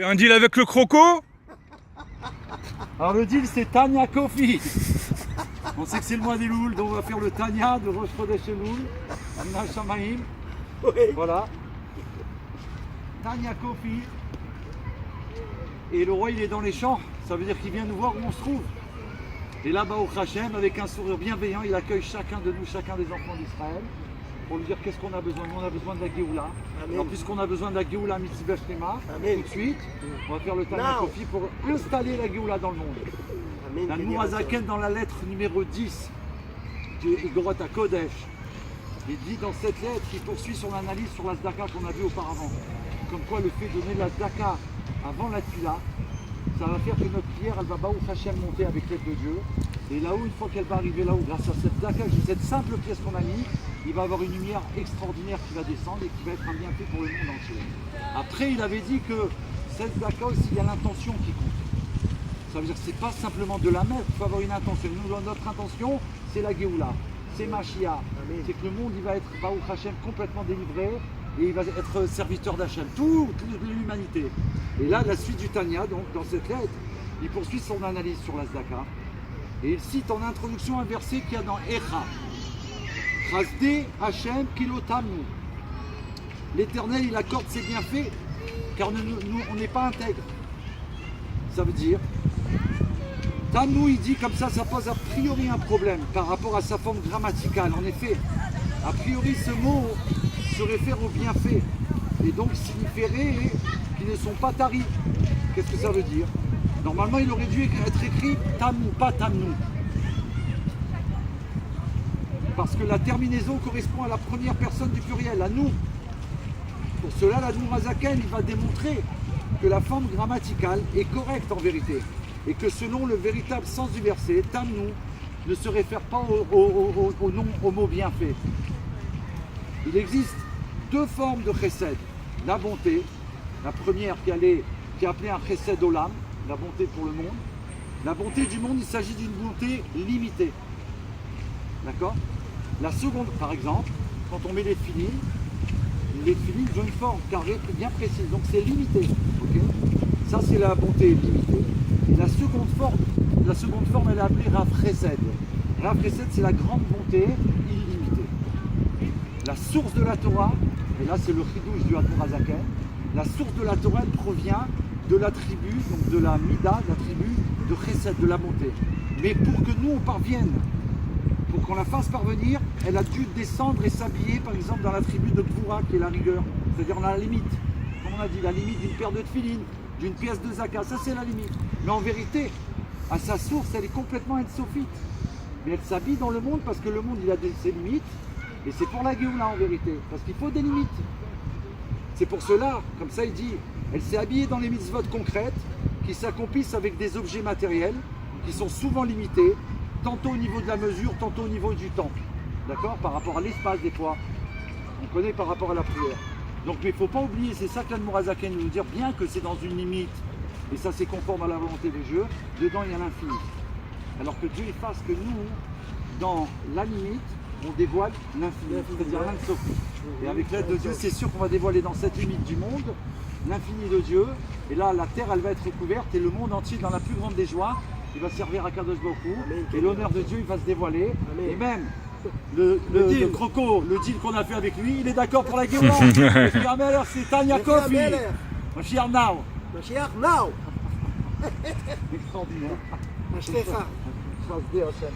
Fais un deal avec le croco? Alors le deal c'est Tanya Coffee. On sait que c'est le mois des louls, donc on va faire le Tanya de Rosh Chodesh Elul, Amna Shamaim. Voilà. Tanya Coffee. Et le roi il est dans les champs, ça veut dire qu'il vient nous voir où on se trouve. Et là-bas au Hachem, avec un sourire bienveillant, il accueille chacun de nous, chacun des enfants d'Israël, pour lui dire qu'est-ce qu'on a besoin. Nous on a besoin de la Géoula. Alors puisqu'on a besoin de la Géoula Mitzvah Shlema, tout de suite, on va faire le Tanya Coffee pour installer la Géoula dans le monde. La Nourazaken dans la lettre numéro 10 du Igorot HaKodesh, il dit dans cette lettre, il poursuit son analyse sur la Zdaka qu'on a vu auparavant. Comme quoi le fait de donner la Zdaka avant la Tula, ça va faire que notre prière, elle va Baou Hachem monter avec l'aide de Dieu. Et là-haut, une fois qu'elle va arriver là-haut, grâce à cette Zdaka, cette simple pièce qu'on a mis, il va avoir une lumière extraordinaire qui va descendre et qui va être un bienfait pour le monde entier. Après, il avait dit que cette Zdaka aussi, il y a l'intention qui compte. Ça veut dire que ce n'est pas simplement de la mettre, il faut avoir une intention. Nous, notre intention, c'est la Géoula, c'est Mashiach. C'est que le monde, il va être Baou Hachem complètement délivré. Et il va être serviteur d'Hachem, toute l'humanité. Et là, la suite du Tanya, donc dans cette lettre, il poursuit son analyse sur la Zdaka. Et il cite en introduction un verset qu'il y a dans Echa. Chasdé Hachem kilotamu. L'Éternel, il accorde ses bienfaits, car nous, on n'est pas intègre. Ça veut dire, Tamu, il dit comme ça pose a priori un problème par rapport à sa forme grammaticale. En effet, a priori, ce mot se réfère aux bienfaits et donc signifierait qu'ils ne sont pas taris. Qu'est-ce que ça veut dire? Normalement, il aurait dû être écrit Tamu, pas Tamnu. Parce que la terminaison correspond à la première personne du pluriel, à nous. Pour cela, la Nourazaken, il va démontrer que la forme grammaticale est correcte en vérité et que selon le véritable sens du verset, Tamnu ne se réfère pas au mot bienfait. Il existe deux formes de chesed. La bonté, la première qui est appelée un chesed olam, la bonté pour le monde. La bonté du monde, il s'agit d'une bonté limitée. D'accord? La seconde, par exemple, quand on met les filines ont une forme carrée bien précise, donc c'est limité. Okay? Ça, c'est la bonté limitée. Et la seconde forme, elle est appelée Rav Chesed. Rav Chesed, c'est la grande bonté illimitée. La source de la Torah, et là c'est le chidouche du Nourazaken, la source de la Torah elle provient de la tribu, donc de la Mida, de la tribu de Chesed, de la bonté. Mais pour que nous on parvienne, pour qu'on la fasse parvenir, elle a dû descendre et s'habiller par exemple dans la tribu de Gvura qui est la rigueur, c'est-à-dire on a la limite, comme on a dit, la limite d'une paire de tefilines, d'une pièce de zaka, ça c'est la limite. Mais en vérité, à sa source elle est complètement sophite, mais elle s'habille dans le monde parce que le monde il a ses limites. Et c'est pour la Géoula en vérité, parce qu'il faut des limites. C'est pour cela, comme ça il dit, elle s'est habillée dans les mitzvot concrètes qui s'accomplissent avec des objets matériels qui sont souvent limités, tantôt au niveau de la mesure, tantôt au niveau du temps. D'accord? Par rapport à l'espace des fois. On connaît par rapport à la prière. Donc mais il ne faut pas oublier, c'est ça que l'Admorazaken veut nous dire, bien que c'est dans une limite, et ça c'est conforme à la volonté des dieux, dedans il y a l'infini. Alors que Dieu il fasse que nous, dans la limite, on dévoile l'infini, c'est-à-dire l'Insof. Et avec l'aide de Dieu, c'est sûr qu'on va dévoiler dans cette limite du monde l'infini de Dieu. Et là, la terre, elle va être recouverte et le monde entier, dans la plus grande des joies, il va servir à Kadosh Baruch Hu. Et l'honneur de Dieu, il va se dévoiler. Et même le croco, le deal qu'on a fait avec lui, il est d'accord pour la Géoula. Alors c'est Tanya Coffee. Mashiach now. Mashiach now. Extraordinaire. Mashiach. Chasdé Hachem.